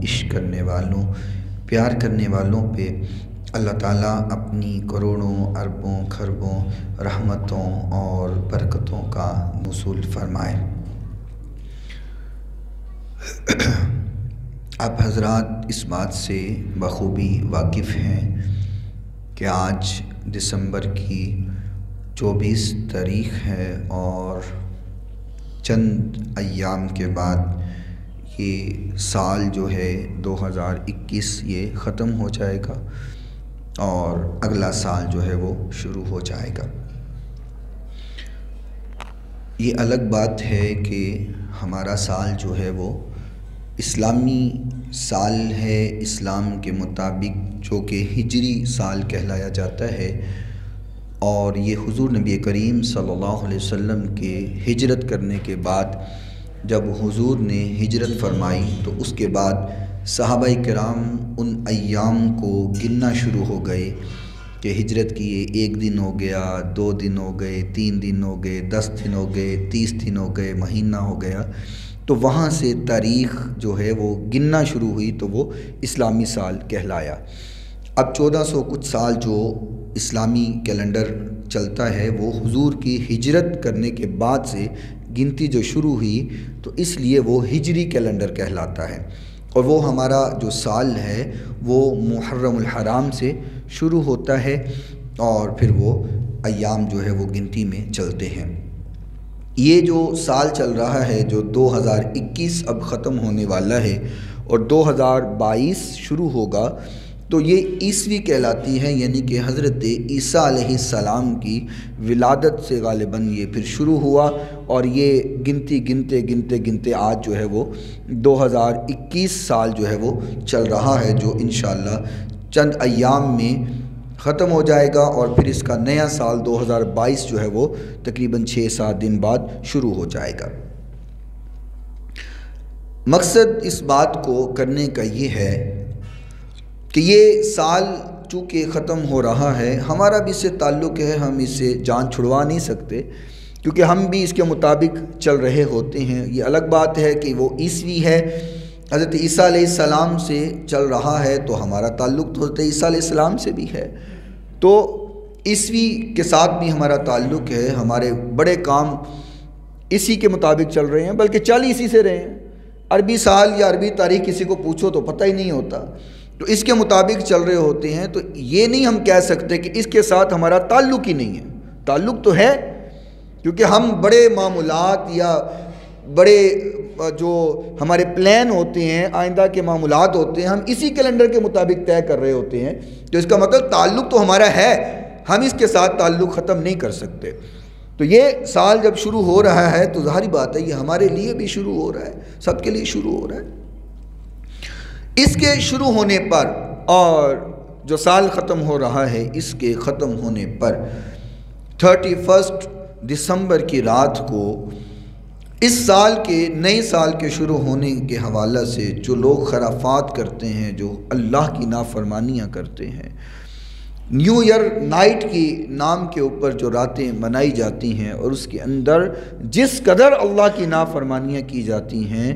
عشق کرنے والوں، پیار کرنے والوں پہ اللہ تعالیٰ اپنی کروڑوں اربوں خربوں رحمتوں اور برکتوں کا نزول فرمائے۔ آپ حضرات اس بات سے بخوبی واقف ہیں کہ آج دسمبر کی 24 تاریخ ہے اور چند ایام کے بعد یہ سال جو ہے 2021 یہ ختم ہو جائے گا اور اگلا سال جو ہے وہ شروع ہو جائے گا۔ یہ الگ بات ہے کہ ہمارا سال جو ہے وہ اسلامی سال ہے، اسلام کے مطابق جو کہ ہجری سال کہلایا جاتا ہے، اور یہ حضور نبی کریم صلی اللہ علیہ وسلم کے ہجرت کرنے کے بعد جب حضور نے ہجرت فرمائی تو اس کے بعد صحابہ کرام ان ایام کو گننا شروع ہو گئے کہ ہجرت کیے 1 دن ہو گیا، 2 دن ہو گئے، 3 دن ہو گئے، 10 دن ہو گئے، 30 دن ہو گئے، مہینہ ہو گیا۔ تو وہاں سے تاریخ جو ہے وہ گننا شروع ہوئی تو وہ اسلامی سال کہلایا۔ اب 1400 کچھ سال جو اسلامی کیلنڈر چلتا ہے وہ حضور کی ہجرت کرنے کے بعد سے گنتی جو شروع ہوئی تو اس لیے وہ ہجری کیلنڈر کہلاتا ہے، اور وہ ہمارا جو سال ہے وہ محرم الحرام سے شروع ہوتا ہے اور پھر وہ ایام جو ہے وہ گنتی میں چلتے ہیں۔ یہ جو سال چل رہا ہے جو 2021 اب ختم ہونے والا ہے اور 2022 شروع ہوگا تو یہ عیسوی کہلاتی ہے، یعنی کہ حضرت عیسیٰ علیہ السلام کی ولادت سے غالباً یہ پھر شروع ہوا، اور یہ گنتے آج جو ہے وہ 2021 سال جو ہے وہ چل رہا ہے، جو انشاءاللہ چند ایام میں ختم ہو جائے گا، اور پھر اس کا نیا سال 2022 جو ہے وہ تقریباً 6-7 دن بعد شروع ہو جائے گا۔ مقصد اس بات کو کرنے کا یہ ہے کہ یہ سال چونکہ ختم ہو رہا ہے، ہمارا بھی اس سے تعلق ہے، ہم اس سے جان چھڑوا نہیں سکتے کیونکہ ہم بھی اس کے مطابق چل رہے ہوتے ہیں۔ یہ الگ بات ہے کہ وہ عیسوی ہے، حضرت عیسیٰ علیہ السلام سے چل رہا ہے تو ہمارا تعلق تو حضرت عیسیٰ علیہ السلام سے بھی ہے، تو عیسوی کے ساتھ بھی ہمارا تعلق ہے، ہمارے بڑے کام اسی کے مطابق چل رہے ہیں، بلکہ چل اسی سے رہے ہیں۔ عربی سال یا عربی تاریخ کسی کو پوچھو تو پتہ ہی نہیں ہوتا، تو اس کے مطابق چل رہے ہوتے ہیں، تو یہ نہیں ہم کہہ سکتے کہ اس کے ساتھ ہمارا تعلق ہی نہیں ہے، تعلق تو ہے، کیونکہ ہم بڑے معمولات یا بڑے جو ہمارے پلان ہوتے ہیں، آئندہ کے معمولات ہوتے ہیں، ہم اسی کیلنڈر کے مطابق طے کر رہے ہوتے ہیں، تو اس کا مطلب تعلق تو ہمارا ہے، ہم اس کے ساتھ تعلق ختم نہیں کر سکتے۔ تو یہ سال جب شروع ہو رہا ہے تو ظاہری بات ہے یہ ہمارے لیے بھی شروع ہو رہا ہے، سب کے لیے شروع ہو رہا ہے۔ اس کے شروع ہونے پر اور جو سال ختم ہو رہا ہے اس کے ختم ہونے پر 31 دسمبر کی رات کو اس سال کے نئے سال کے شروع ہونے کے حوالے سے جو لوگ خرافات کرتے ہیں، جو اللہ کی نافرمانیاں کرتے ہیں، نیو ایئر نائٹ کی نام کے اوپر جو راتیں منائی جاتی ہیں اور اس کے اندر جس قدر اللہ کی نافرمانیاں کی جاتی ہیں،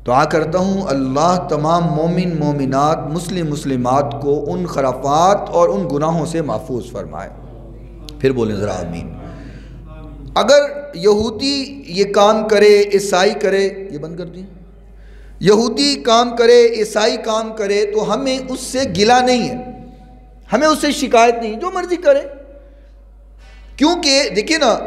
دعا کرتا ہوں اللہ تمام مومن مومنات مسلم مسلمات کو ان خرافات اور ان گناہوں سے محفوظ فرمائے۔ پھر بولیں ذرا آمین۔ اگر یہودی یہ کام کرے، عیسائی کرے، یہ بند کر دیں، یہودی کام کرے، عیسائی کام کرے تو ہمیں اس سے گلہ نہیں ہے، ہمیں اس سے شکایت نہیں، جو مرضی کرے، کیونکہ دیکھیں نا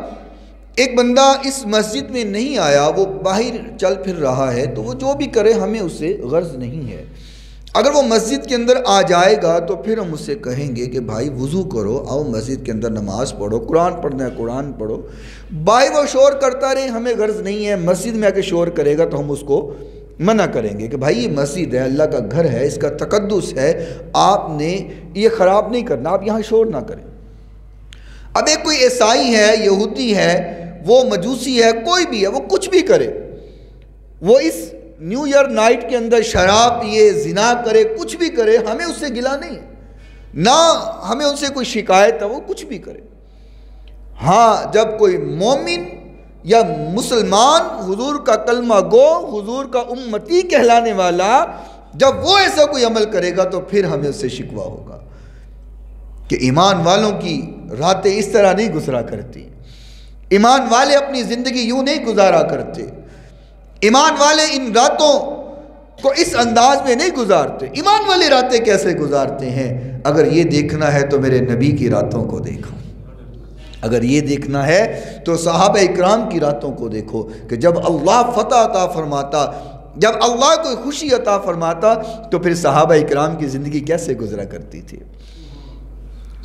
ایک بندہ اس مسجد میں نہیں آیا، وہ باہر چل پھر رہا ہے تو وہ جو بھی کرے ہمیں اس سے غرض نہیں ہے۔ اگر وہ مسجد کے اندر آ جائے گا تو پھر ہم اس سے کہیں گے کہ بھائی وضو کرو، آؤ مسجد کے اندر نماز پڑھو، قرآن پڑھنا ہے قرآن پڑھو، بھائی وہ شور کرتا رہے ہمیں غرض نہیں ہے، مسجد میں آ کے شور کرے گا تو ہم اس کو منع کریں گے کہ بھائی یہ مسجد ہے، اللہ کا گھر ہے، اس کا تقدس ہے، آپ نے یہ خراب نہیں کرنا، آپ یہاں شور نہ کریں۔ اب ایک کوئی عیسائی ہے، یہودی ہے، وہ مجوسی ہے، کوئی بھی ہے، وہ کچھ بھی کرے، وہ اس نیو ایئر نائٹ کے اندر شراب پیے، زنا کرے، کچھ بھی کرے، ہمیں اس سے گلہ نہیں ہے، نہ ہمیں ان سے کوئی شکایت ہے، وہ کچھ بھی کرے۔ ہاں جب کوئی مومن یا مسلمان حضور کا کلمہ گو، حضور کا امتی کہلانے والا جب وہ ایسا کوئی عمل کرے گا تو پھر ہمیں اس سے شکوہ ہوگا کہ ایمان والوں کی راتیں اس طرح نہیں گزرا کرتی، ایمان والے اپنی زندگی یوں نہیں گزارا کرتے، ایمان والے ان راتوں کو اس انداز میں نہیں گزارتے۔ ایمان والے راتیں کیسے گزارتے ہیں؟ اگر یہ دیکھنا ہے تو میرے نبی کی راتوں کو دیکھو، اگر یہ دیکھنا ہے تو صحابہ اکرام کی راتوں کو دیکھو کہ جب اللہ فتح عطا فرماتا، جب اللہ کوئی خوشی عطا فرماتا تو پھر صحابہ اکرام کی زندگی کیسے گزرا کرتی تھی۔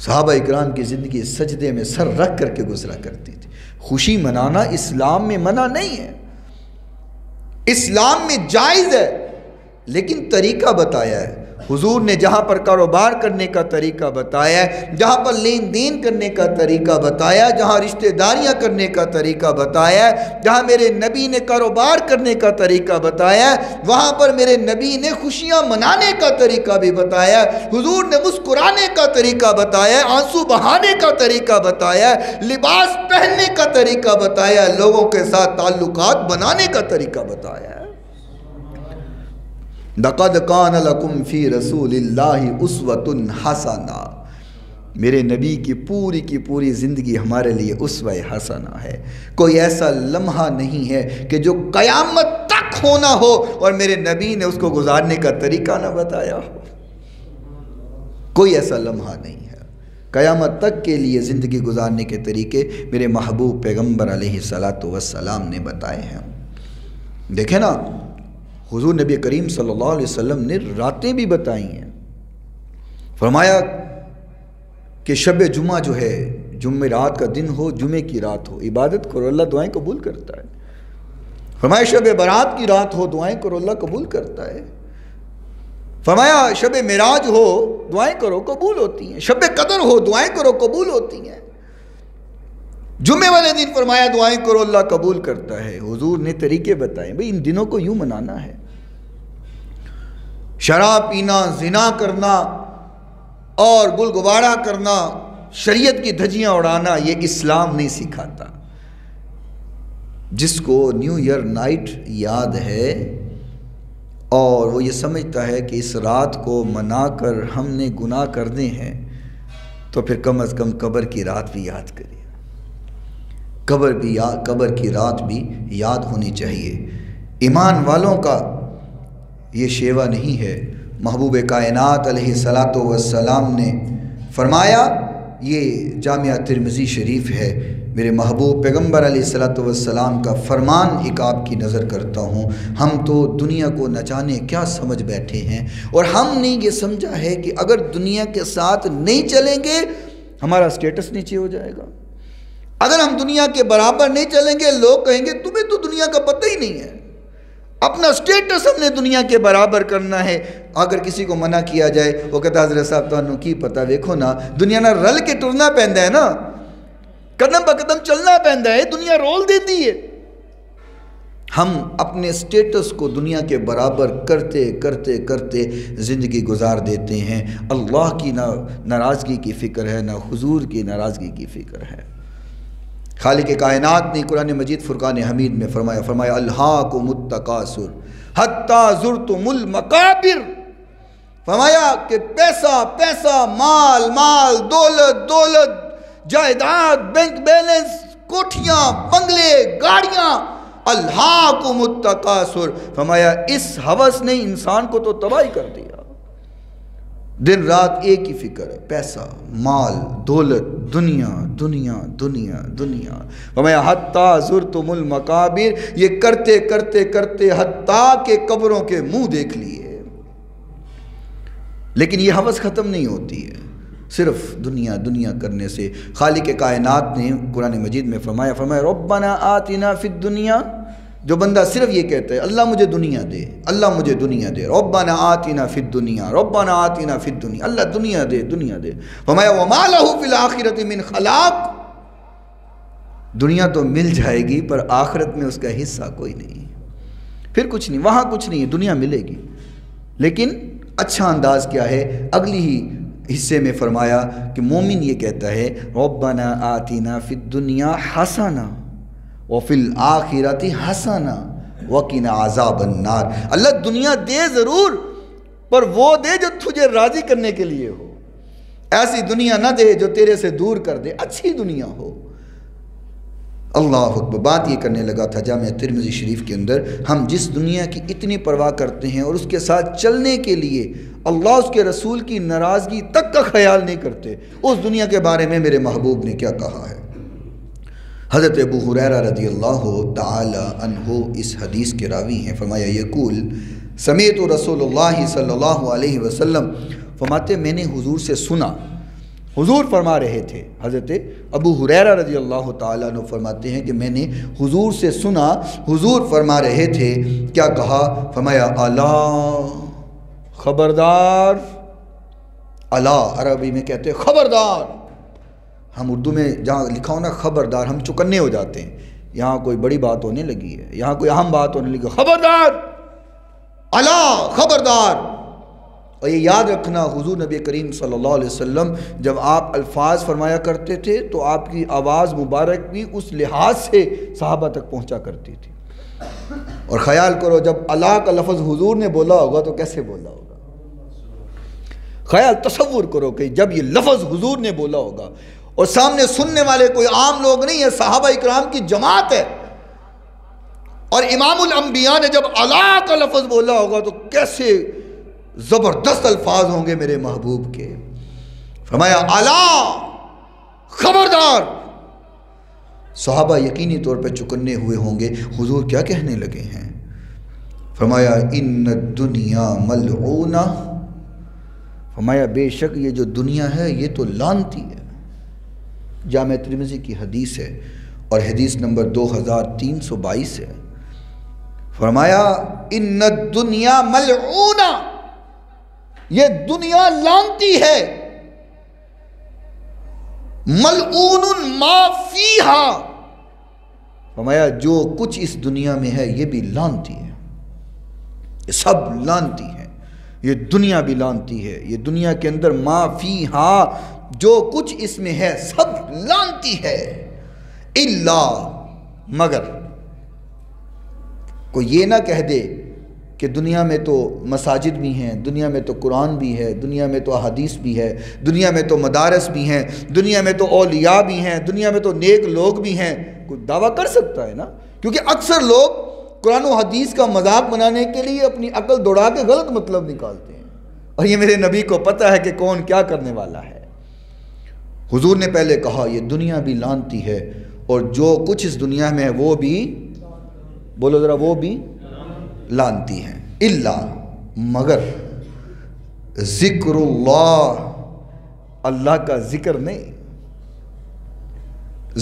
صحابہ اکرام کی زندگی سجدے میں سر رکھ کر کے گزرا کرتی تھی۔ خوشی منانا اسلام میں منع نہیں ہے، اسلام میں جائز ہے، لیکن طریقہ بتایا ہے۔ حضور نے جہاں پر کاروبار کرنے کا طریقہ بتایا ہے، جہاں پر لین دین کرنے کا طریقہ بتایا، جہاں رشتہ داریاں کرنے کا طریقہ بتایا ہے، جہاں میرے نبی نے کاروبار کرنے کا طریقہ بتایا ہے، وہاں پر میرے نبی نے خوشیاں منانے کا طریقہ بھی بتایا ہے۔ حضور نے مسکرانے کا طریقہ بتایا ہے، آنسو بہانے کا طریقہ بتایا ہے، لباس پہننے کا طریقہ بتایا ہے، لوگوں کے ساتھ تعلقات بنانے کا طریقہ بتایا ہے۔ لَقَدْ كَانَ لَكُمْ فِي رَسُولِ اللَّهِ أُسْوَةٌ حَسَنَةٌ، میرے نبی کی پوری زندگی ہمارے لیے اسوہ حسنہ ہے۔ کوئی ایسا لمحہ نہیں ہے کہ جو قیامت تک ہونا ہو اور میرے نبی نے اس کو گزارنے کا طریقہ نہ بتایا ہو۔ کوئی ایسا لمحہ نہیں ہے، قیامت تک کے لیے زندگی گزارنے کے طریقے میرے محبوب پیغمبر علیہ السلام نے بتائے ہیں۔ دیکھیں نا، حضور نبی کریم صلی اللہ علیہ وسلم نے راتیں بھی بتائی ہیں۔ فرمایا کہ شب جمعہ جو ہے، جمعہ رات کا دن ہو، جمعے کی رات ہو، عبادت کرو، اللہ دعائیں قبول کرتا ہے۔ فرمایا شب برات کی رات ہو، دعائیں کرو، اللہ قبول کرتا ہے۔ فرمایا شب معراج ہو، دعائیں کرو، قبول ہوتی ہیں۔ شب قدر ہو، دعائیں کرو، قبول ہوتی ہیں۔ جمعے والے دن فرمایا دعائیں کرو، اللہ قبول کرتا ہے۔ حضور نے طریقے بتائے، بھئی ان دنوں کو یوں منانا ہے۔ شراب پینا، زنا کرنا اور گل گبارہ کرنا، شریعت کی دھجیاں اڑانا، یہ اسلام نہیں سکھاتا۔ جس کو نیو ایئر نائٹ یاد ہے اور وہ یہ سمجھتا ہے کہ اس رات کو منا کر ہم نے گناہ کرنے ہیں، تو پھر کم از کم قبر کی رات بھی یاد کرے، قبر کی رات بھی یاد ہونی چاہیے۔ ایمان والوں کا یہ شیوہ نہیں ہے۔ محبوب کائنات علیہ السلام نے فرمایا، یہ جامعہ ترمذی شریف ہے، میرے محبوب پیغمبر علیہ السلام کا فرمان ایک آپ کی نظر کرتا ہوں۔ ہم تو دنیا کو نہ جانے کیا سمجھ بیٹھے ہیں، اور ہم نے یہ سمجھا ہے کہ اگر دنیا کے ساتھ نہیں چلیں گے ہمارا سٹیٹس نیچے ہو جائے گا۔ اگر ہم دنیا کے برابر نہیں چلیں گے، لوگ کہیں گے تمہیں تو دنیا کا پتہ ہی نہیں ہے۔ اپنا سٹیٹس ہم نے دنیا کے برابر کرنا ہے۔ اگر کسی کو منع کیا جائے، وہ کہتا حضرت صاحب تو کی پتہ، ویکھو نا دنیا نہ رل کے ٹرنا پیندا ہے نا، قدم با قدم چلنا پیندا ہے، دنیا رول دیتی ہے۔ ہم اپنے سٹیٹس کو دنیا کے برابر کرتے کرتے کرتے زندگی گزار دیتے ہیں۔ اللہ کی نہ ناراضگی کی فکر ہے، نہ حضور کی ناراضگی کی فکر ہے۔ خالق کائنات نے قرآن مجید فرقان حمید میں فرمایا الہاکم التکاثر حتی زرتم المقابر، فرمایا کہ پیسہ مال دولت جائیداد، بینک بیلنس، کوٹھیاں، بنگلے، گاڑیاں، الہاکم التکاثر، فرمایا اس ہوس نے انسان کو تو تباہی کر دیا۔ دن رات ایک ہی فکر ہے، پیسہ، مال، دولت، دنیا۔ فرمایا حتیٰ زرتم المقابر، یہ کرتے کرتے حتیٰ کہ قبروں کے منہ دیکھ لیے۔ لیکن یہ ہوس ختم نہیں ہوتی ہے صرف دنیا کرنے سے۔ خالق کائنات نے قرآن مجید میں فرمایا ربنا آتنا فی الدنیا، جو بندہ صرف یہ کہتا ہے اللہ مجھے دنیا دے، اللہ مجھے دنیا دے، ربنا آتنا فی الدنیا، ربنا آتنا فی الدنیا، اللہ دنیا دے، فرمایا وما لہ فی الآخرۃ من خلاق، دنیا تو مل جائے گی پر آخرت میں اس کا حصہ کوئی نہیں، پھر کچھ نہیں، وہاں کچھ نہیں ہے، دنیا ملے گی۔ لیکن اچھا انداز کیا ہے، اگلی ہی حصے میں فرمایا کہ مومن یہ کہتا ہے ربنا آتنا فی الدنیا حسنہ وفی الآخرۃ حسنہ وقنا عذاب النار، اللہ دنیا دے ضرور پر وہ دے جو تجھے راضی کرنے کے لیے ہو، ایسی دنیا نہ دے جو تیرے سے دور کر دے، اچھی دنیا ہو۔ اللہ اکبر۔ بات یہ کرنے لگا تھا جامعہ ترمذی شریف کے اندر، ہم جس دنیا کی اتنی پرواہ کرتے ہیں اور اس کے ساتھ چلنے کے لیے اللہ اس کے رسول کی ناراضگی تک کا خیال نہیں کرتے، اس دنیا کے بارے میں میرے محبوب نے کیا کہا ہے۔ حضرت ابو ہریرہ رضی اللہ تعالی عنہ اس حدیث کے راوی ہیں، فرمایا یقول سمیعت رسول اللہ صلی اللہ علیہ وسلم، فرماتے میں نے حضور سے سنا، حضور فرما رہے تھے، حضرت ابو ہریرہ رضی اللہ تعالیٰ عنہ فرماتے ہیں کہ میں نے حضور سے سنا، حضور فرما رہے تھے، کیا کہا؟ فرمایا الا، خبردار، الا عربی میں کہتے ہیں خبردار، ہم اردو میں جہاں لکھا ہو نا خبردار ہم چکنے ہو جاتے ہیں، یہاں کوئی بڑی بات ہونے لگی ہے، یہاں کوئی اہم بات ہونے لگی، خبردار، الا، خبردار۔ اور یہ یاد رکھنا حضور نبی کریم صلی اللہ علیہ وسلم جب آپ الفاظ فرمایا کرتے تھے تو آپ کی آواز مبارک بھی اس لحاظ سے صحابہ تک پہنچا کرتی تھی، اور خیال کرو جب اللہ کا لفظ حضور نے بولا ہوگا تو کیسے بولا ہوگا، خیال تصور کرو کہ جب یہ لفظ حضور نے بولا ہوگا اور سامنے سننے والے کوئی عام لوگ نہیں ہے، صحابہ اکرام کی جماعت ہے، اور امام الانبیاء نے جب اللہ کا لفظ بولا ہوگا تو کیسے زبردست الفاظ ہوں گے میرے محبوب کے۔ فرمایا الا، خبردار۔ صحابہ یقینی طور پہ چکنے ہوئے ہوں گے، حضور کیا کہنے لگے ہیں؟ فرمایا ان الدنیا ملعونہ، فرمایا بے شک یہ جو دنیا ہے یہ تو لعنتی ہے۔ جامعہ ترمذی کی حدیث ہے اور حدیث نمبر 2322 ہے۔ فرمایا ان الدنیا ملعونہ، یہ دنیا لعنتی ہے، ملعون ما فیہا، فرمایا جو کچھ اس دنیا میں ہے یہ بھی لعنتی ہے، یہ سب لعنتی ہے، یہ دنیا بھی لعنتی ہے، یہ دنیا کے اندر ما فیہا جو کچھ اس میں ہے سب لعنتی ہے، الا، مگر کوئی یہ نہ کہہ دے کہ دنیا میں تو مساجد بھی ہیں، دنیا میں تو قرآن بھی ہے، دنیا میں تو احادیث بھی ہے، دنیا میں تو مدارس بھی ہیں، دنیا میں تو اولیاء بھی ہیں، دنیا میں تو نیک لوگ بھی ہیں، کوئی دعویٰ کر سکتا ہے نا؟ کیونکہ اکثر لوگ قرآن و حدیث کا مذاق بنانے کے لیے اپنی عقل دوڑا کے غلط مطلب نکالتے ہیں، اور یہ میرے نبی کو پتہ ہے کہ کون کیا کرنے والا ہے۔ حضور نے پہلے کہا یہ دنیا بھی لعنتی ہے اور جو کچھ اس دنیا میں ہے وہ بھی، بولو ذرا، وہ بھی لعنتی ہیں، الا، مگر ذکر اللہ، اللہ کا ذکر نہیں،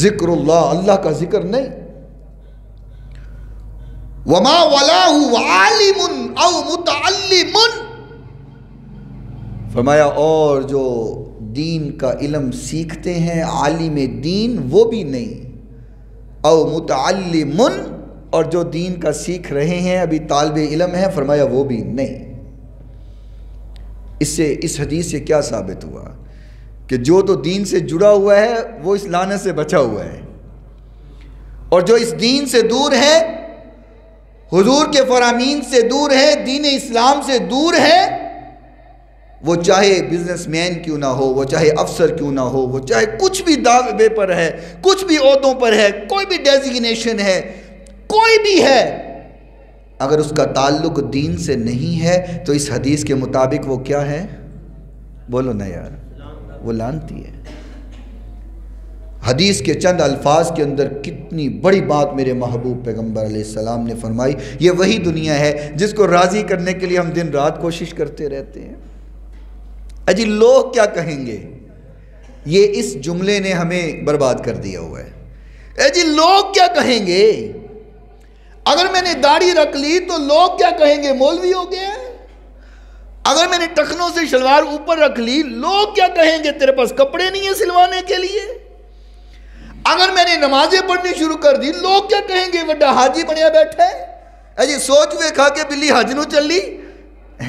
ذکر اللہ، اللہ کا ذکر نہیں، وما ولاہ عالم او متعلم، فرمایا اور جو دین کا علم سیکھتے ہیں عالم دین وہ بھی نہیں، او متعلم، اور جو دین کا سیکھ رہے ہیں ابھی طالب علم ہیں، فرمایا وہ بھی نہیں۔ اس حدیث سے کیا ثابت ہوا کہ جو تو دین سے جڑا ہوا ہے وہ اس لعنت سے بچا ہوا ہے، اور جو اس دین سے دور ہے، حضور کے فرامین سے دور ہے، دین اسلام سے دور ہے، وہ چاہے بزنس مین کیوں نہ ہو، وہ چاہے افسر کیوں نہ ہو، وہ چاہے کچھ بھی دعوے پر ہے، کچھ بھی عہدوں پر ہے، کوئی بھی ڈیزیگنیشن ہے، کوئی بھی ہے، اگر اس کا تعلق دین سے نہیں ہے تو اس حدیث کے مطابق وہ کیا ہے؟ بولو نا یار، وہ لعنتی ہے۔ حدیث کے چند الفاظ کے اندر کتنی بڑی بات میرے محبوب پیغمبر علیہ السلام نے فرمائی۔ یہ وہی دنیا ہے جس کو راضی کرنے کے لیے ہم دن رات کوشش کرتے رہتے ہیں۔ اجی لوگ کیا کہیں گے، یہ اس جملے نے ہمیں برباد کر دیا ہوا ہے۔ اجی لوگ کیا کہیں گے، اگر میں نے داڑھی رکھ لی تو لوگ کیا کہیں گے، مولوی ہو گیا ہے۔ اگر میں نے ٹخنوں سے شلوار اوپر رکھ لی لوگ کیا کہیں گے، تیرے پاس کپڑے نہیں ہیں سلوانے کے لیے۔ اگر میں نے نمازیں پڑھنی شروع کر دی لوگ کیا کہیں گے، وڈا حاجی بنیا بیٹھا ہے۔ اجی سوچ ہوئے کھا کے بلی حج نو چلی،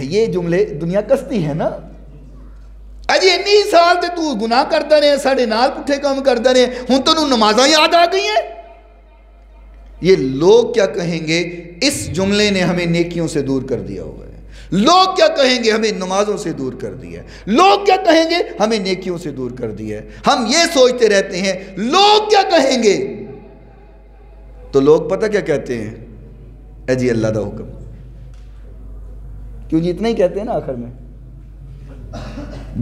یہ جملے دنیا کستی ہے نا۔ اجی انی سال تے تو گناہ کرتا رہے، ساڑھے نال پٹھے کام کرتا رہے، ہن تو نمازاں یاد آ گئی ہیں۔ یہ لوگ کیا کہیں گے، اس جملے نے ہمیں نیکیوں سے دور کر دیا ہوا ہے۔ لوگ کیا کہیں گے ہمیں نمازوں سے دور کر دیا ہے، لوگ کیا کہیں گے ہمیں نیکیوں سے دور کر دیا ہے. ہم یہ سوچتے رہتے ہیں لوگ کیا کہیں گے. تو لوگ پتہ کیا کہتے ہیں؟ اے جی اللہ دا حکم. کیوں جی اتنا ہی کہتے ہیں نا آخر میں.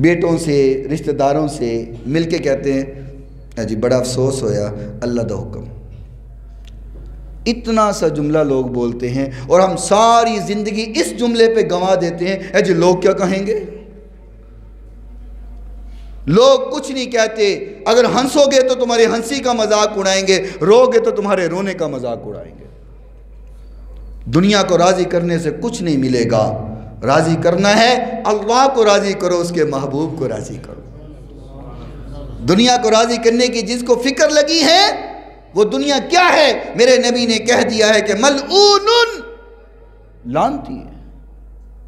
بیٹوں سے رشتہ داروں سے مل کے کہتے ہیں اے جی بڑا افسوس ہویا اللہ دا حکم. اتنا سا جملہ لوگ بولتے ہیں اور ہم ساری زندگی اس جملے پہ گنوا دیتے ہیں. اے جی لوگ کیا کہیں گے. لوگ کچھ نہیں کہتے. اگر ہنسو گے تو تمہاری ہنسی کا مذاق اڑائیں گے، رو گے تو تمہارے رونے کا مذاق اڑائیں گے. دنیا کو راضی کرنے سے کچھ نہیں ملے گا. راضی کرنا ہے اللہ کو راضی کرو، اس کے محبوب کو راضی کرو. دنیا کو راضی کرنے کی جس کو فکر لگی ہے وہ دنیا کیا ہے؟ میرے نبی نے کہہ دیا ہے کہ ملعون، لعنتی ہے.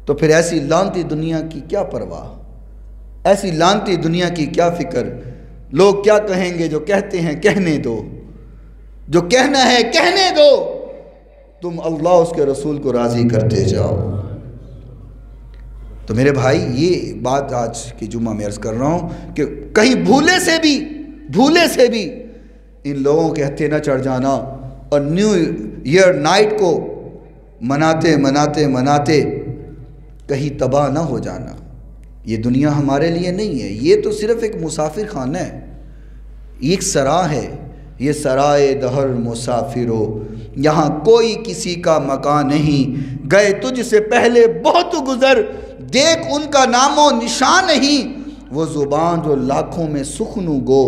تو پھر ایسی لعنتی دنیا کی کیا پرواہ، ایسی لعنتی دنیا کی کیا فکر. لوگ کیا کہیں گے جو کہتے ہیں کہنے دو، جو کہنا ہے کہنے دو. تم اللہ اس کے رسول کو راضی کرتے جاؤ. تو میرے بھائی یہ بات آج کی جمعہ میں عرض کر رہا ہوں کہ کہیں بھولے سے بھی ان لوگوں کے ہتھے نہ چڑھ جانا اور نیو ایئر نائٹ کو مناتے کہیں تباہ نہ ہو جانا. یہ دنیا ہمارے لیے نہیں ہے، یہ تو صرف ایک مسافر خانہ ہے، یہ ایک سرا ہے. یہ سرائے دہر مسافرو، یہاں کوئی کسی کا مکان نہیں. گئے تجھ سے پہلے بہت گزر، دیکھ ان کا نام و نشان نہیں. وہ زبان جو لاکھوں میں سخنو گو،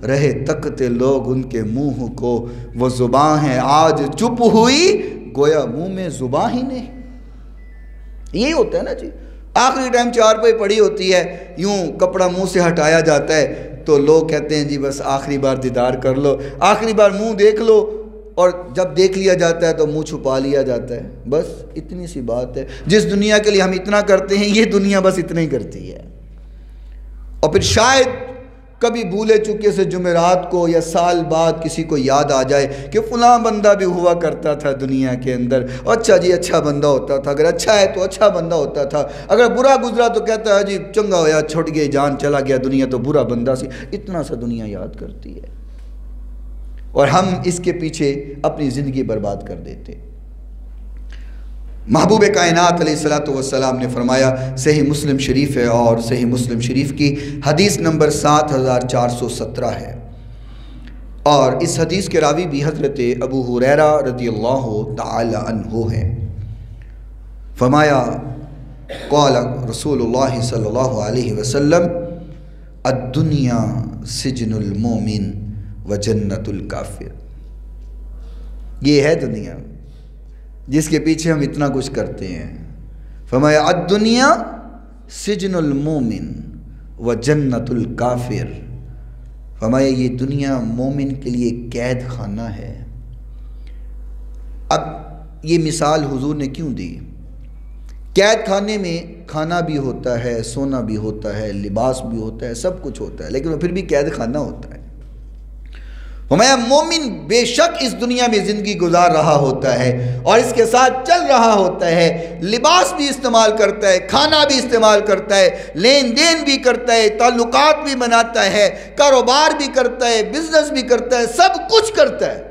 رہے تکتے لوگ ان کے منہ کو. وہ زبان ہے آج چپ ہوئی، گویا منہ میں زبان ہی نہیں. یہی ہوتا ہے نا جی. آخری ٹائم چارپائی پڑی ہوتی ہے، یوں کپڑا منہ سے ہٹایا جاتا ہے تو لوگ کہتے ہیں جی بس آخری بار دیدار کر لو، آخری بار منہ دیکھ لو. اور جب دیکھ لیا جاتا ہے تو منہ چھپا لیا جاتا ہے. بس اتنی سی بات ہے. جس دنیا کے لیے ہم اتنا کرتے ہیں یہ دنیا بس اتنا ہی کرتی ہے. اور پھر شاید کبھی بھولے چکے سے جمعرات کو یا سال بعد کسی کو یاد آ جائے کہ فلاں بندہ بھی ہوا کرتا تھا دنیا کے اندر. اچھا جی اچھا بندہ ہوتا تھا، اگر اچھا ہے تو اچھا بندہ ہوتا تھا، اگر برا گزرا تو کہتا ہے جی چنگا ہویا چھوٹ گئی جان چلا گیا دنیا تو برا بندہ سی. اتنا سا دنیا یاد کرتی ہے اور ہم اس کے پیچھے اپنی زندگی برباد کر دیتے. محبوب کائنات علیہ السلام نے فرمایا، صحیح مسلم شریف ہے اور صحیح مسلم شریف کی حدیث نمبر 7417 ہے، اور اس حدیث کے راوی بھی حضرت ابو ہریرہ رضی اللہ تعالی عنہ ہے. فرمایا قال رسول اللہ صلی اللہ علیہ وسلم الدنیا سجن المومن و جنت الکافر. یہ ہے دنیا جس کے پیچھے ہم اتنا کچھ کرتے ہیں. فرمایا الدنیا سجن المومن و جنت الکافر. فرمایا یہ دنیا مومن کے لیے قید خانہ ہے. اب یہ مثال حضور نے کیوں دی؟ قید خانے میں کھانا بھی ہوتا ہے، سونا بھی ہوتا ہے، لباس بھی ہوتا ہے، سب کچھ ہوتا ہے، لیکن وہ پھر بھی قید خانہ ہوتا ہے. فرمایا مومن بے شک اس دنیا میں زندگی گزار رہا ہوتا ہے اور اس کے ساتھ چل رہا ہوتا ہے، لباس بھی استعمال کرتا ہے، کھانا بھی استعمال کرتا ہے، لین دین بھی کرتا ہے، تعلقات بھی بناتا ہے، کاروبار بھی کرتا ہے، بزنس بھی کرتا ہے، سب کچھ کرتا ہے.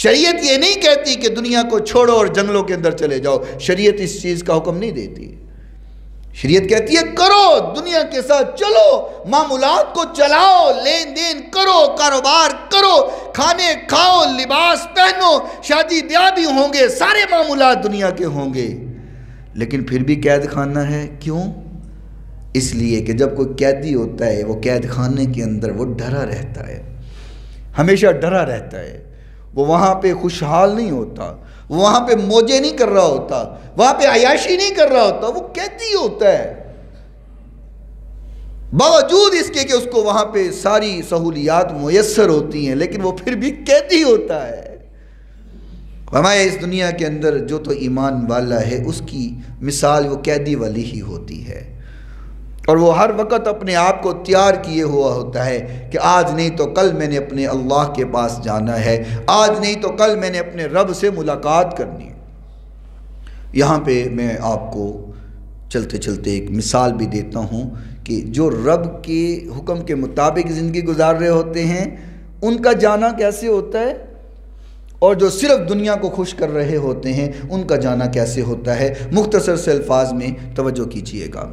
شریعت یہ نہیں کہتی کہ دنیا کو چھوڑو اور جنگلوں کے اندر چلے جاؤ. شریعت اس چیز کا حکم نہیں دیتی. شریعت کہتی ہے کرو، دنیا کے ساتھ چلو، معاملات کو چلاؤ، لین دین کرو، کاروبار کرو، کھانے کھاؤ، لباس پہنو، شادی بیاہ بھی ہوں گے، سارے معاملات دنیا کے ہوں گے. لیکن پھر بھی قید خانہ ہے. کیوں؟ اس لیے کہ جب کوئی قیدی ہوتا ہے وہ قید خانے کے اندر وہ ڈرا رہتا ہے، ہمیشہ ڈرا رہتا ہے. وہ وہاں پہ خوشحال نہیں ہوتا، وہاں پہ موجے نہیں کر رہا ہوتا، وہاں پہ عیاشی نہیں کر رہا ہوتا، وہ قیدی ہوتا ہے. باوجود اس کے کہ اس کو وہاں پہ ساری سہولیات میسر ہوتی ہیں لیکن وہ پھر بھی قیدی ہوتا ہے. ہمارے اس دنیا کے اندر جو تو ایمان والا ہے اس کی مثال وہ قیدی والی ہی ہوتی ہے، اور وہ ہر وقت اپنے آپ کو تیار کیے ہوا ہوتا ہے کہ آج نہیں تو کل میں نے اپنے اللہ کے پاس جانا ہے، آج نہیں تو کل میں نے اپنے رب سے ملاقات کرنی ہے. یہاں پہ میں آپ کو چلتے چلتے ایک مثال بھی دیتا ہوں کہ جو رب کے حکم کے مطابق زندگی گزار رہے ہوتے ہیں ان کا جانا کیسے ہوتا ہے، اور جو صرف دنیا کو خوش کر رہے ہوتے ہیں ان کا جانا کیسے ہوتا ہے۔ مختصر سے الفاظ میں توجہ کیجئے گا۔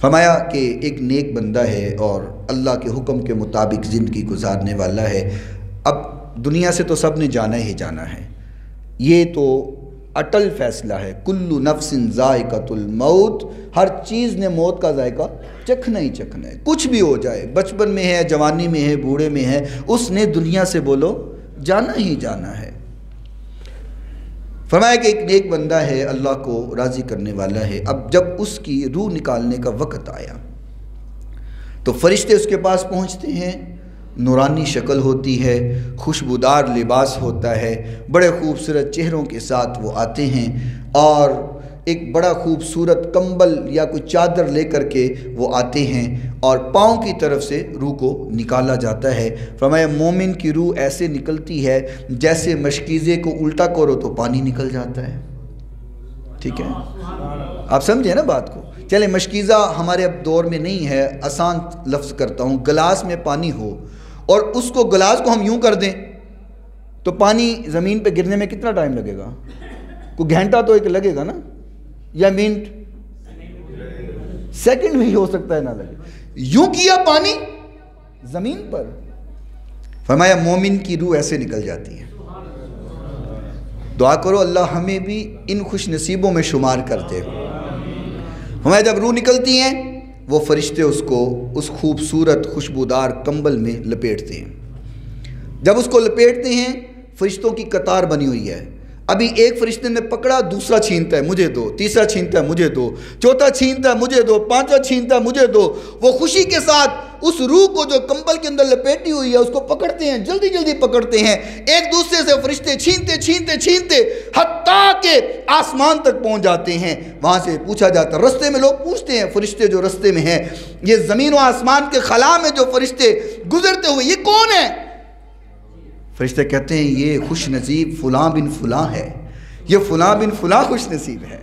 فرمایا کہ ایک نیک بندہ ہے اور اللہ کے حکم کے مطابق زندگی گزارنے والا ہے۔ اب دنیا سے تو سب نے جانا ہی جانا ہے، یہ تو اٹل فیصلہ ہے، کل نفس ذائقۃ الموت، ہر چیز نے موت کا ذائقہ چکھنا ہی چکھنا ہے، کچھ بھی ہو جائے، بچپن میں ہے، جوانی میں ہے، بوڑھے میں ہے، اس نے دنیا سے بولو جانا ہی جانا ہے۔ فرمایا کہ ایک نیک بندہ ہے، اللہ کو راضی کرنے والا ہے۔ اب جب اس کی روح نکالنے کا وقت آیا تو فرشتے اس کے پاس پہنچتے ہیں، نورانی شکل ہوتی ہے، خوشبودار لباس ہوتا ہے، بڑے خوبصورت چہروں کے ساتھ وہ آتے ہیں اور ایک بڑا خوبصورت کمبل یا کوئی چادر لے کر کے وہ آتے ہیں اور پاؤں کی طرف سے روح کو نکالا جاتا ہے۔ فرمایا مومن کی روح ایسے نکلتی ہے جیسے مشکیزے کو الٹا کرو تو پانی نکل جاتا ہے۔ ٹھیک ہے، آپ سمجھیں نا بات کو۔ چلے مشکیزہ ہمارے اب دور میں نہیں ہے، آسان لفظ کرتا ہوں، گلاس میں پانی ہو اور اس کو گلاس کو ہم یوں کر دیں تو پانی زمین پہ گرنے میں کتنا ٹائم لگے گا؟ کوئی گھنٹہ تو ایک لگے گا نا، یا منٹ، سیکنڈ بھی ہو سکتا ہے نہ لگے، یوں کیا پانی زمین پر۔ فرمایا مومن کی روح ایسے نکل جاتی ہے۔ دعا کرو اللہ ہمیں بھی ان خوش نصیبوں میں شمار کر دے۔ فرمایا جب روح نکلتی ہیں وہ فرشتے اس کو اس خوبصورت خوشبودار کمبل میں لپیٹتے ہیں۔ جب اس کو لپیٹتے ہیں فرشتوں کی قطار بنی ہوئی ہے، ابھی ایک فرشتے نے پکڑا، دوسرا چھینتا ہے مجھے دو، تیسرا چھینتا ہے مجھے دو، چوتھا چھینتا ہے مجھے دو، پانچواں چھینتا ہے مجھے دو۔ وہ خوشی کے ساتھ اس روح کو جو کمبل کے اندر لپیٹی ہوئی ہے اس کو پکڑتے ہیں، جلدی جلدی پکڑتے ہیں، ایک دوسرے سے فرشتے چھینتے چھینتے چھینتے حتیٰ کہ آسمان تک پہنچ جاتے ہیں۔ وہاں سے پوچھا جاتا ہے، رستے میں لوگ پوچھتے ہیں فرشتے جو رستے میں ہیں، یہ زمین و آسمان کے خلا میں جو فرشتے گزرتے ہوئے یہ کون ہیں؟ فرشتے کہتے ہیں یہ خوش نصیب فلاں بن فلاں ہے، یہ فلاں بن فلاں خوش نصیب ہے۔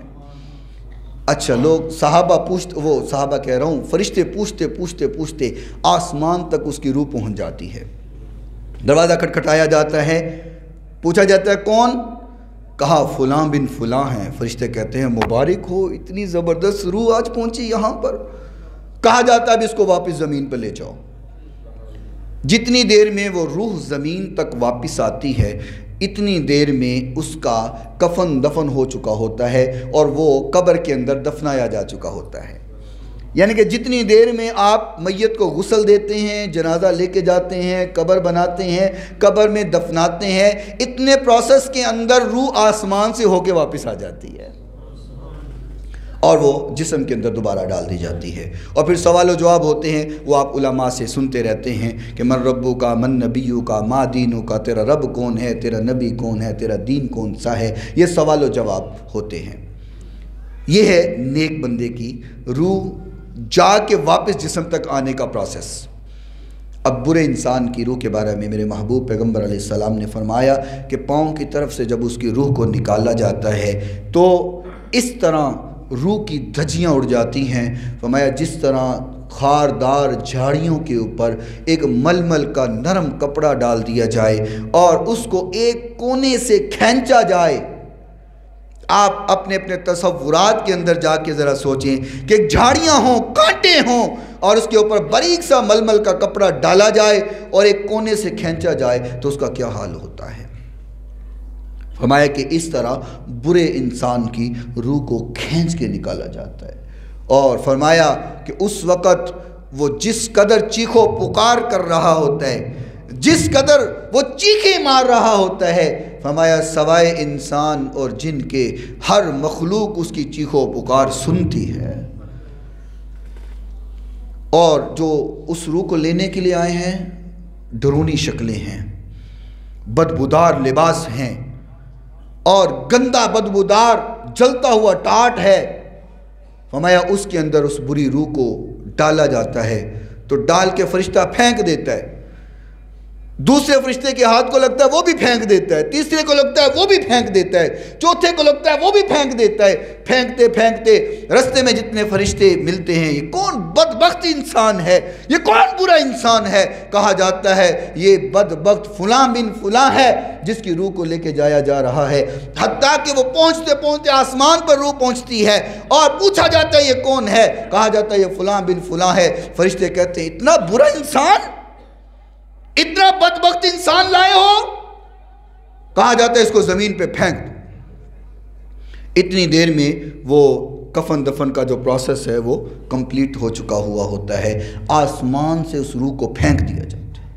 اچھا لوگ صحابہ کہہ رہا ہوں، فرشتے پوچھتے پوچھتے پوچھتے آسمان تک اس کی روح پہنچ جاتی ہے۔ دروازہ کھٹکھٹایا جاتا ہے، پوچھا جاتا ہے کون؟ کہا فلاں بن فلاں ہیں۔ فرشتے کہتے ہیں مبارک ہو، اتنی زبردست روح آج پہنچی یہاں پر۔ کہا جاتا ہے اب اس کو واپس زمین پہ لے جاؤ۔ جتنی دیر میں وہ روح زمین تک واپس آتی ہے اتنی دیر میں اس کا کفن دفن ہو چکا ہوتا ہے اور وہ قبر کے اندر دفنایا جا چکا ہوتا ہے۔ یعنی کہ جتنی دیر میں آپ میت کو غسل دیتے ہیں، جنازہ لے کے جاتے ہیں، قبر بناتے ہیں، قبر میں دفناتے ہیں، اتنے پروسیس کے اندر روح آسمان سے ہو کے واپس آ جاتی ہے اور وہ جسم کے اندر دوبارہ ڈال دی جاتی ہے۔ اور پھر سوال و جواب ہوتے ہیں، وہ آپ علماء سے سنتے رہتے ہیں کہ من ربو کا، من نبیو کا، ما دینو کا، تیرا رب کون ہے، تیرا نبی کون ہے، تیرا دین کون سا ہے، یہ سوال و جواب ہوتے ہیں۔ یہ ہے نیک بندے کی روح جا کے واپس جسم تک آنے کا پروسیس۔ اب برے انسان کی روح کے بارے میں میرے محبوب پیغمبر علیہ السلام نے فرمایا کہ پاؤں کی طرف سے جب اس کی روح کو نکالا جاتا ہے تو اس طرح روح کی دھجیاں اڑ جاتی ہیں۔ فرمایا جس طرح خاردار جھاڑیوں کے اوپر ایک ململ کا نرم کپڑا ڈال دیا جائے اور اس کو ایک کونے سے کھینچا جائے۔ آپ اپنے اپنے تصورات کے اندر جا کے ذرا سوچیں کہ جھاڑیاں ہوں، کانٹے ہوں اور اس کے اوپر باریک سا ململ کا کپڑا ڈالا جائے اور ایک کونے سے کھینچا جائے تو اس کا کیا حال ہوتا ہے۔ فرمایا کہ اس طرح برے انسان کی روح کو کھینچ کے نکالا جاتا ہے، اور فرمایا کہ اس وقت وہ جس قدر چیخو پکار کر رہا ہوتا ہے، جس قدر وہ چیخیں مار رہا ہوتا ہے، فرمایا سوائے انسان اور جن کے ہر مخلوق اس کی چیخو پکار سنتی ہے۔ اور جو اس روح کو لینے کے لیے آئے ہیں ڈرونی شکلیں ہیں، بدبودار لباس ہیں اور گندا بدبودار جلتا ہوا ٹاٹ ہے۔ فرمایا اس کے اندر اس بری روح کو ڈالا جاتا ہے تو ڈال کے فرشتہ پھینک دیتا ہے۔ دوسرے فرشتے کے ہاتھ کو لگتا ہے وہ بھی پھینک دیتا ہے، تیسرے کو لگتا ہے وہ بھی پھینک دیتا ہے، چوتھے کو لگتا ہے وہ بھی پھینک دیتا ہے۔ پھینکتے پھینکتے رستے میں جتنے فرشتے ملتے ہیں، یہ کون بدبخت انسان ہے، یہ کون برا انسان ہے؟ کہا جاتا ہے یہ بدبخت فلاں بن فلاں ہے جس کی روح کو لے کے جایا جا رہا ہے، حتیٰ کہ وہ پہنچتے پہنچتے آسمان پر روح پہنچتی ہے اور پوچھا جاتا ہے یہ کون ہے؟ کہا جاتا ہے یہ فلاں بن فلاں ہے۔ فرشتے کہتے ہیں اتنا برا انسان، اتنا بدبخت انسان لائے ہو؟ کہا جاتا ہے اس کو زمین پہ پھینک دو۔ اتنی دیر میں وہ کفن دفن کا جو پروسیس ہے وہ کمپلیٹ ہو چکا ہوا ہوتا ہے، آسمان سے اس روح کو پھینک دیا جاتا ہے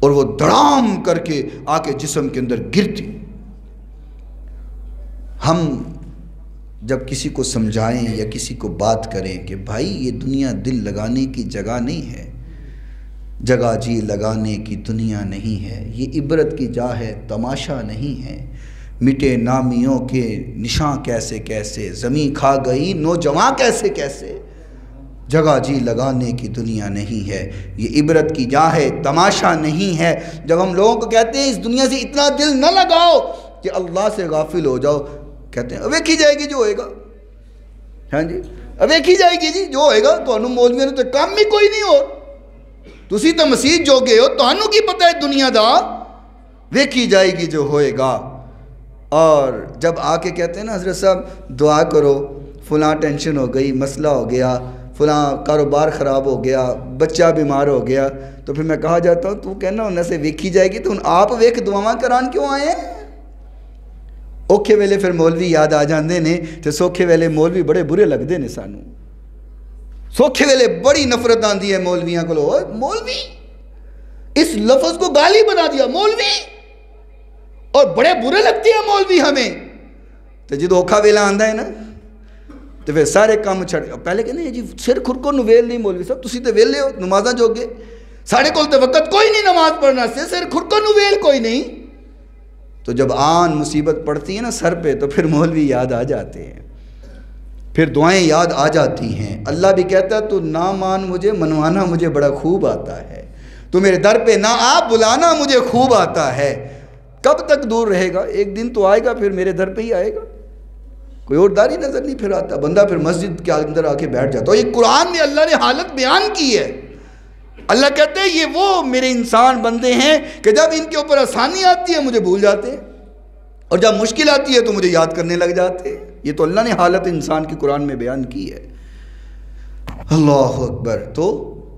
اور وہ دڑام کر کے آ کے جسم کے اندر گرتی۔ ہم جب کسی کو سمجھائیں یا کسی کو بات کریں کہ بھائی یہ دنیا دل لگانے کی جگہ نہیں ہے، جگہ جی لگانے کی دنیا نہیں ہے، یہ عبرت کی جا ہے تماشا نہیں ہے، مٹے نامیوں کے نشاں کیسے کیسے، زمین کھا گئی نوجوان کیسے کیسے، جگہ جی لگانے کی دنیا نہیں ہے، یہ عبرت کی جا ہے تماشا نہیں ہے۔ جب ہم لوگوں کو کہتے ہیں اس دنیا سے اتنا دل نہ لگاؤ کہ اللہ سے غافل ہو جاؤ، کہتے ہیں ویکھی جائے گی جو ہوئے گا، ہاں جی ویکھی جائے گی جی جو ہوئے گا، تو انہوں مولویوں نے تو کام بھی کوئی نہیں ہو، تسی تو مسیح جو گئے ہو، تو انہوں کی پتہ ہے دنیا دا ویکھی جائے گی جو ہوئے گا۔ اور جب آ کے کہتے ہیں نا حضرت صاحب دعا کرو، فلاں ٹینشن ہو گئی، مسئلہ ہو گیا، فلاں کاروبار خراب ہو گیا، بچہ بیمار ہو گیا، تو پھر میں کہا جاتا ہوں تو کہنا انہیں سے ویکھی جائے گی، تو آپ ویکھ دعاواں کران کیوں آئے ہیں؟ اوکھے ویلے پھر مولوی یاد آ جاندے نے، تو سوکھے ویلے مولوی بڑے برے لگ دے نے سانوں، سوکھے ویلے بڑی نفرت آندی ہے مولویاں کو، مولوی اس لفظ کو گالی بنا دیا مولوی، اور بڑے برے لگتے ہیں مولوی ہمیں۔ تو جدو اوکھا ویلا آندہ ہے نا تو پھر سارے کام چھڑ، پہلے کہنے جی سر خور کو نویل نہیں مولوی صاحب، تسی تے ویلے ہو نمازاں جو گے، سارے کول تے وقت کوئی نہیں نماز پڑھنا سے، سر خور کو نویل کوئی نہیں۔ تو جب آن مصیبت پڑتی ہے نا سر پہ تو پھر مولوی یاد آ جاتے ہیں، پھر دعائیں یاد آ جاتی ہیں۔ اللہ بھی کہتا ہے تو نہ مان مجھے، منوانا مجھے بڑا خوب آتا ہے، تو میرے در پہ نہ آپ بلانا مجھے خوب آتا ہے۔ کب تک دور رہے گا؟ ایک دن تو آئے گا، پھر میرے در پہ ہی آئے گا، کوئی اور داری نظر نہیں پھر آتا، بندہ پھر مسجد کے اندر آ کے بیٹھ جاتا ہے۔ یہ قرآن میں اللہ نے حالت بیان کی ہے، اللہ کہتے ہیں یہ وہ میرے انسان بندے ہیں کہ جب ان کے اوپر آسانی آتی ہے مجھے بھول جاتے ہیں، اور جب مشکل آتی ہے تو مجھے یاد کرنے لگ جاتے ہیں۔ یہ تو اللہ نے حالت انسان کی قرآن میں بیان کی ہے۔ اللہ اکبر۔ تو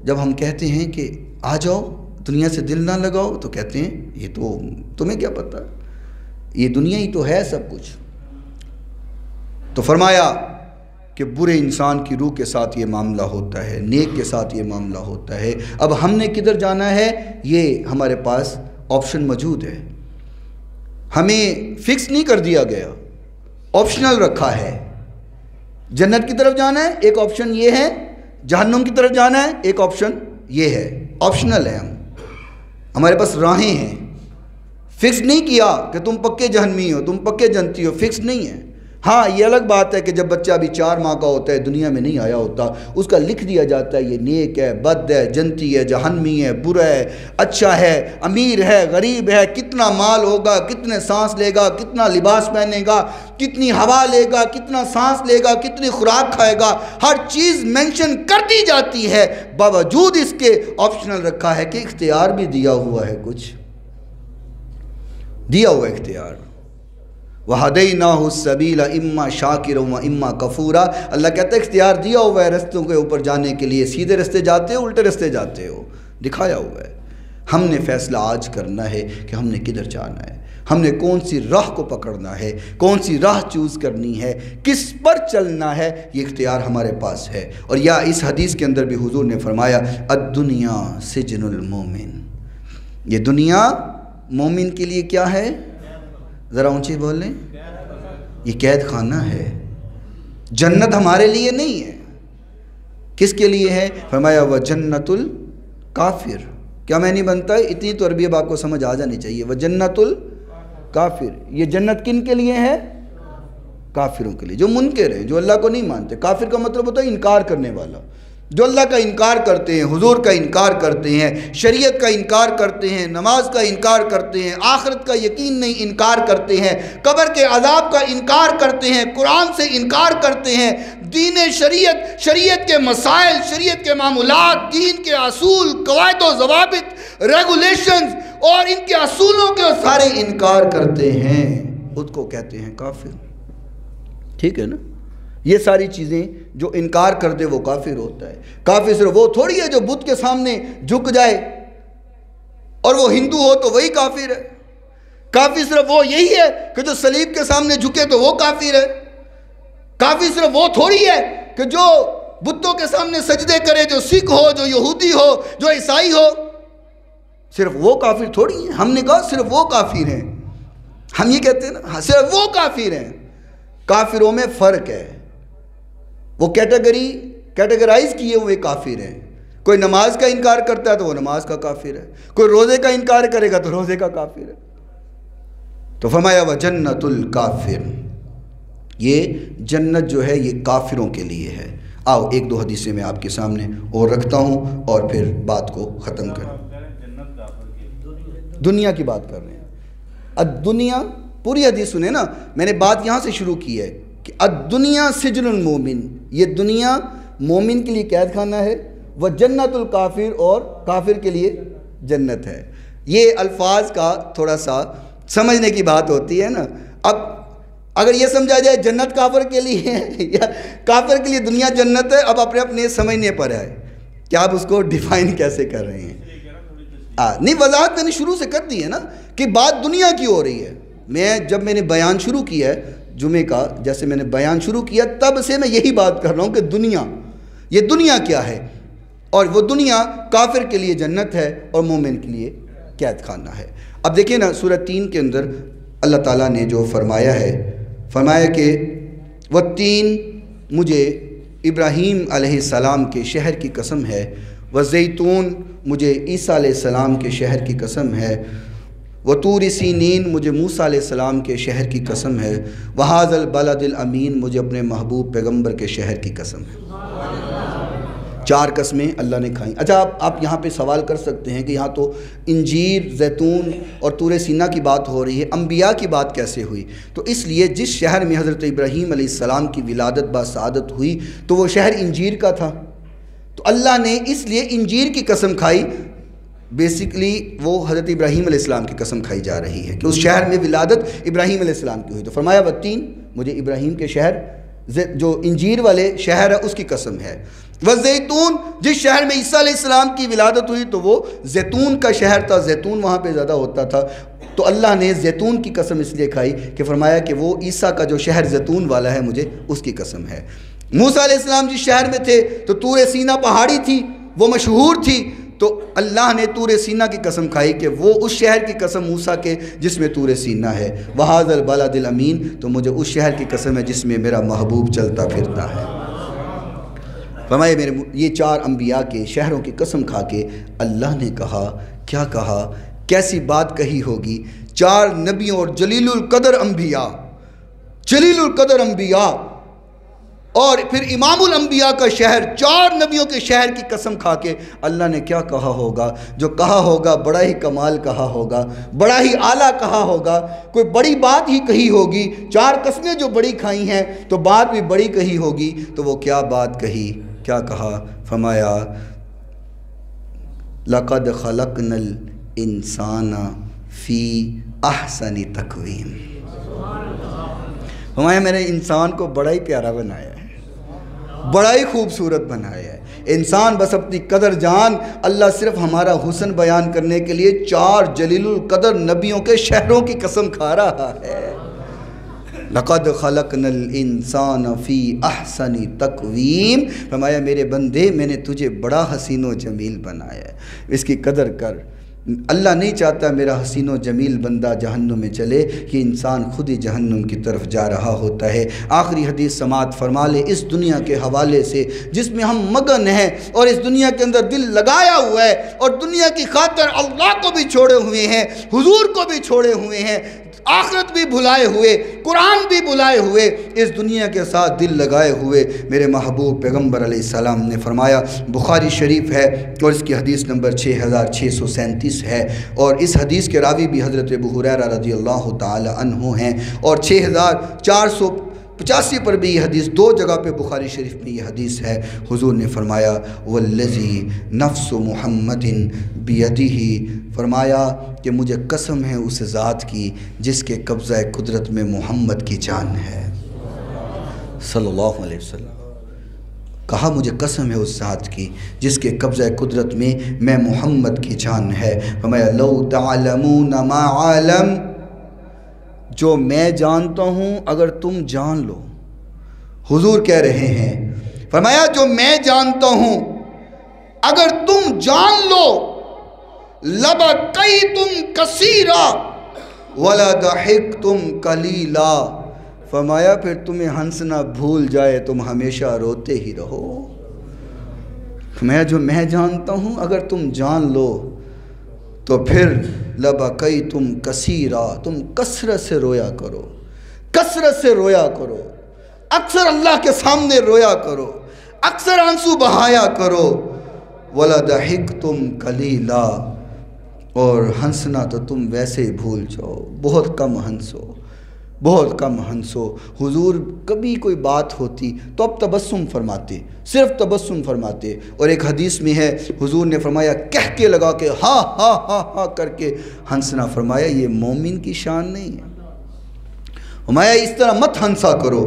جب ہم کہتے ہیں کہ آ جاؤ دنیا سے دل نہ لگاؤ، تو کہتے ہیں یہ تو تمہیں کیا پتہ، یہ دنیا ہی تو ہے سب کچھ۔ تو فرمایا کہ برے انسان کی روح کے ساتھ یہ معاملہ ہوتا ہے، نیک کے ساتھ یہ معاملہ ہوتا ہے۔ اب ہم نے کدھر جانا ہے یہ ہمارے پاس آپشن موجود ہے، ہمیں فکس نہیں کر دیا گیا، آپشنل رکھا ہے۔ جنت کی طرف جانا ہے ایک آپشن یہ ہے، جہنم کی طرف جانا ہے ایک آپشن یہ ہے، آپشنل ہے۔ ہمارے پاس راہیں ہیں، فکس نہیں کیا کہ تم پکے جہنمی ہو، تم پکے جنتی ہو، فکس نہیں ہے۔ ہاں یہ الگ بات ہے کہ جب بچہ ابھی 4 ماہ کا ہوتا ہے، دنیا میں نہیں آیا ہوتا، اس کا لکھ دیا جاتا ہے یہ نیک ہے، بد ہے، جنتی ہے، جہنمی ہے، برا ہے، اچھا ہے، امیر ہے، غریب ہے، کتنا مال ہوگا، کتنے سانس لے گا، کتنا لباس پہنے گا، کتنی ہوا لے گا، کتنا سانس لے گا، کتنی خوراک کھائے گا، ہر چیز مینشن کر دی جاتی ہے۔ باوجود اس کے آپشنل رکھا ہے کہ اختیار بھی دیا ہوا ہے، کچھ دیا ہوا اختیار۔ وَهَدَيْنَاهُ السَّبِيلَ إِمَّا شَاكِرًا وَإِمَّا كَفُورًا۔ اللہ کہتا ہے اختیار دیا ہوا ہے رستوں کے اوپر جانے کے لیے، سیدھے رستے جاتے ہو الٹے رستے جاتے ہو، دکھایا ہوا ہے۔ ہم نے فیصلہ آج کرنا ہے کہ ہم نے کدھر جانا ہے، ہم نے کون سی راہ کو پکڑنا ہے، کون سی راہ چوز کرنی ہے، کس پر چلنا ہے، یہ اختیار ہمارے پاس ہے۔ اور یا اس حدیث کے اندر بھی حضور نے فرمایا الدنیا سجن المومن، یہ دنیا مومن کے لیے کیا ہے؟ ذرا اونچی بول لیں، یہ قید خانہ ہے۔ جنت ہمارے لیے نہیں ہے، کس کے لیے ہے؟ فرمایا وَجَنَّةُ الْكَافِرِ۔ کیا میں نہیں بنتا ہے؟ اتنی تو عربی اب آپ کو سمجھ آ جانی چاہیے۔ وَجَنَّةُ الْكَافِرِ، یہ جنت کن کے لیے ہے؟ کافروں کے لیے، جو منکر ہیں، جو اللہ کو نہیں مانتے۔ کافر کا مطلب ہوتا ہے انکار کرنے والا، جو اللہ کا انکار کرتے ہیں، حضور کا انکار کرتے ہیں، شریعت کا انکار کرتے ہیں، نماز کا انکار کرتے ہیں، آخرت کا یقین نہیں انکار کرتے ہیں، قبر کے عذاب کا انکار کرتے ہیں، قرآن سے انکار کرتے ہیں، دین شریعت کے مسائل، شریعت کے معمولات، دین کے اصول، قواعد و ضوابط، ریگولیشنز اور ان کے اصولوں کے سارے انکار کرتے ہیں، خود کو کہتے ہیں کافر۔ ٹھیک ہے نا؟ یہ ساری چیزیں جو انکار کر دے وہ کافر ہوتا ہے۔ کافر صرف وہ تھوڑی ہے جو بت کے سامنے جھک جائے اور وہ ہندو ہو تو وہی کافر ہے۔ کافر صرف وہ یہی ہے کہ جو صلیب کے سامنے جھکے تو وہ کافر ہے۔ کافر صرف وہ تھوڑی ہے کہ جو بتوں کے سامنے سجدے کرے، جو سکھ ہو، جو یہودی ہو، جو عیسائی ہو، صرف وہ کافر تھوڑی ہیں۔ ہم نے کہا صرف وہ کافر ہیں، ہم یہ کہتے ہیں نا صرف وہ کافر ہیں۔ کافروں میں فرق ہے، وہ کیٹیگرائز کیے ہوئے کافر ہیں۔ کوئی نماز کا انکار کرتا ہے تو وہ نماز کا کافر ہے، کوئی روزے کا انکار کرے گا تو روزے کا کافر ہے۔ تو فرمایا وَجَنَّةُ الْكَافِرِ، یہ جنت جو ہے یہ کافروں کے لیے ہے۔ آؤ ایک دو حدیثیں میں آپ کے سامنے اور رکھتا ہوں اور پھر بات کو ختم کریں۔ دنیا کی بات کر رہے ہیں۔ الدنیا، پوری حدیث سنیں نا، میں نے بات یہاں سے شروع کی ہے کہ الدنیا سجن المومن، یہ دنیا مومن کے لیے قید خانہ ہے، وہ جنت الکافر، اور کافر کے لیے جنت ہے۔ یہ الفاظ کا تھوڑا سا سمجھنے کی بات ہوتی ہے نا۔ اب اگر یہ سمجھا جائے جنت کافر کے لیے ہے یا کافر کے لیے دنیا جنت ہے، اب اپنے سمجھنے پر ہے کہ آپ اس کو ڈیفائن کیسے کر رہے ہیں۔ نہیں، وضاحت میں نے شروع سے کر دی ہے نا کہ بات دنیا کی ہو رہی ہے۔ جب میں نے بیان شروع کیا ہے جمعے کا، جیسے میں نے بیان شروع کیا تب سے میں یہی بات کر رہا ہوں کہ دنیا، یہ دنیا کیا ہے، اور وہ دنیا کافر کے لیے جنت ہے اور مومن کے لیے قید خانہ ہے۔ اب دیکھیں نا سورہ 3 کے اندر اللہ تعالیٰ نے جو فرمایا ہے، فرمایا کہ وَالتِّین، مجھے ابراہیم علیہ السلام کے شہر کی قسم ہے، وَالزَّیتُون، مجھے عیسیٰ علیہ السلام کے شہر کی قسم ہے، وَطُورِ سِینِین، مجھے موسیٰ علیہ السلام کے شہر کی قسم ہے، وَہَٰذَا الْبَلَدِ الْأَمِین، مجھے اپنے محبوب پیغمبر کے شہر کی قسم ہے۔ 4 قسمیں اللہ نے کھائیں۔ اچھا آپ یہاں پہ سوال کر سکتے ہیں کہ یہاں تو انجیر، زیتون اور طور سینا کی بات ہو رہی ہے، انبیاء کی بات کیسے ہوئی؟ تو اس لیے جس شہر میں حضرت ابراہیم علیہ السلام کی ولادت با سعادت ہوئی تو وہ شہر انجیر کا تھا، تو اللہ نے اس لیے انجیر کی قسم کھائی۔ بیسیکلی وہ حضرت ابراہیم علیہ السلام کی قسم کھائی جا رہی ہے کہ اس شہر میں ولادت ابراہیم علیہ السلام کی ہوئی، تو فرمایا وَالتِّین، مجھے ابراہیم کے شہر جو انجیر والے شہر ہے اس کی قسم ہے، وَالزَّیتُون، جس شہر میں عیسیٰ علیہ السلام کی ولادت ہوئی تو وہ زیتون کا شہر تھا، زیتون وہاں پہ زیادہ ہوتا تھا، تو اللہ نے زیتون کی قسم اس لیے کھائی کہ فرمایا کہ وہ عیسیٰ کا جو شہر زیتون والا ہے مجھے اس کی قسم ہے۔ موسیٰ علیہ السلام جس شہر میں تھے تو طور سینا پہاڑی تھی، وہ مشہور تھی، تو اللہ نے طور سینا کی قسم کھائی کہ وہ اس شہر کی قسم موسیٰ کے جس میں طور سینا ہے، وَهَٰذَا الْبَلَدِ الْأَمِین، تو مجھے اس شہر کی قسم ہے جس میں میرا محبوب چلتا پھرتا ہے۔ فرمائے میرے یہ 4 انبیاء کے شہروں کی قسم کھا کے اللہ نے کہا، کیا کہا، کیسی بات کہی ہوگی؟ 4 نبیوں اور جلیل القدر انبیاء، جلیل القدر انبیاء اور پھر امام الانبیاء کا شہر، 4 نبیوں کے شہر کی قسم کھا کے اللہ نے کیا کہا ہوگا؟ جو کہا ہوگا بڑا ہی کمال کہا ہوگا، بڑا ہی اعلیٰ کہا ہوگا، کوئی بڑی بات ہی کہی ہوگی۔ 4 قسمیں جو بڑی کھائی ہیں تو بات بھی بڑی کہی ہوگی، تو وہ کیا بات کہی، کیا کہا؟ فرمایا لَقَدْ خَلَقْنَا الْإِنسَانَ فِي أَحْسَنِ تَقْوِيمٍ، فرمایا میں نے انسان کو بڑا ہی پیارا بنایا ہے، بڑا ہی خوبصورت بنایا ہے۔ انسان بس اپنی قدر جان، اللہ صرف ہمارا حسن بیان کرنے کے لیے 4 جلیل القدر نبیوں کے شہروں کی قسم کھا رہا ہے۔ لَقَدْ خَلَقْنَا الْإِنسَانَ فِي أَحْسَنِ تَقْوِيمٍ، فرمایا میرے بندے میں نے تجھے بڑا حسین و جمیل بنایا ہے، اس کی قدر کر۔ اللہ نہیں چاہتا میرا حسین و جمیل بندہ جہنم میں چلے، یہ انسان خود ہی جہنم کی طرف جا رہا ہوتا ہے۔ آخری حدیث سماعت فرما لے اس دنیا کے حوالے سے جس میں ہم مگن ہیں اور اس دنیا کے اندر دل لگایا ہوا ہے اور دنیا کی خاطر اللہ کو بھی چھوڑے ہوئے ہیں، حضور کو بھی چھوڑے ہوئے ہیں، آخرت بھی بھلائے ہوئے، قرآن بھی بھلائے ہوئے، اس دنیا کے ساتھ دل لگائے ہوئے میرے محبوب پیغمبر علیہ السلام نے فرمایا، بخاری شریف ہے اور اس کی حدیث نمبر 6637 ہے، اور اس حدیث کے راوی بھی حضرت ابو ہریرہ رضی اللہ تعالی عنہ ہیں، اور 6485 پر بھی یہ حدیث، دو جگہ پہ بخاری شریف میں یہ حدیث ہے۔ حضور نے فرمایا والذی نفس محمد بیدہ، فرمایا کہ مجھے قسم ہے اس ذات کی جس کے قبضہ قدرت میں محمد کی جان ہے صلی اللہ علیہ وسلم۔ کہا مجھے قسم ہے اس ذات کی جس کے قبضہ قدرت میں محمد کی جان ہے۔ فرمایا لو تعلمون ما عالم، جو میں جانتا ہوں اگر تم جان لو، حضور کہہ رہے ہیں، فرمایا جو میں جانتا ہوں اگر تم جان لو، لبکیتم کثیرا ولضحکتم قلیلا، فرمایا پھر تمہیں ہنسنا بھول جائے، تم ہمیشہ روتے ہی رہو۔ فرمایا جو میں جانتا ہوں اگر تم جان لو تو پھر لبکیتم کثیرا، تم کثرت سے رویا کرو، کثرت سے رویا کرو، اکثر اللہ کے سامنے رویا کرو، اکثر آنسو بہایا کرو۔ وَلَضَحِكْتُمْ قَلِيلًا، اور ہنسنا تو تم ویسے ہی بھول جاؤ، بہت کم ہنسو، بہت کم ہنسو۔ حضور کبھی کوئی بات ہوتی تو اب تبسم فرماتے، صرف تبسم فرماتے، اور ایک حدیث میں ہے حضور نے فرمایا کہہ کے لگا کے ہاں ہاں ہاں ہاں کر کے ہنسنا، فرمایا یہ مومن کی شان نہیں ہے، فرمایا اس طرح مت ہنسا کرو۔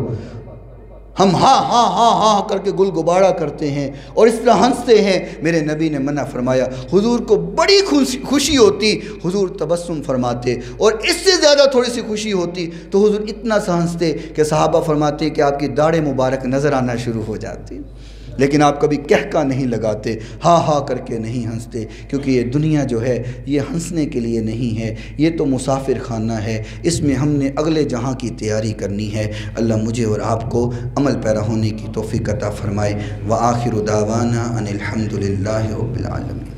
ہم ہاں ہاں ہاں ہاں کر کے گل گبارہ کرتے ہیں اور اس طرح ہنستے ہیں، میرے نبی نے منع فرمایا۔ حضور کو بڑی خوشی ہوتی، حضور تبسم فرماتے، اور اس سے زیادہ تھوڑی سی خوشی ہوتی تو حضور اتنا سا ہنستے کہ صحابہ فرماتے کہ آپ کی داڑھ مبارک نظر آنا شروع ہو جاتی، لیکن آپ کبھی کہکا نہیں لگاتے، ہاں ہاں کر کے نہیں ہنستے، کیونکہ یہ دنیا جو ہے یہ ہنسنے کے لیے نہیں ہے، یہ تو مسافر خانہ ہے، اس میں ہم نے اگلے جہاں کی تیاری کرنی ہے۔ اللہ مجھے اور آپ کو عمل پیرا ہونے کی توفیق عطا فرمائے۔ وآخر دعوانا ان الحمد للہ رب العالمین۔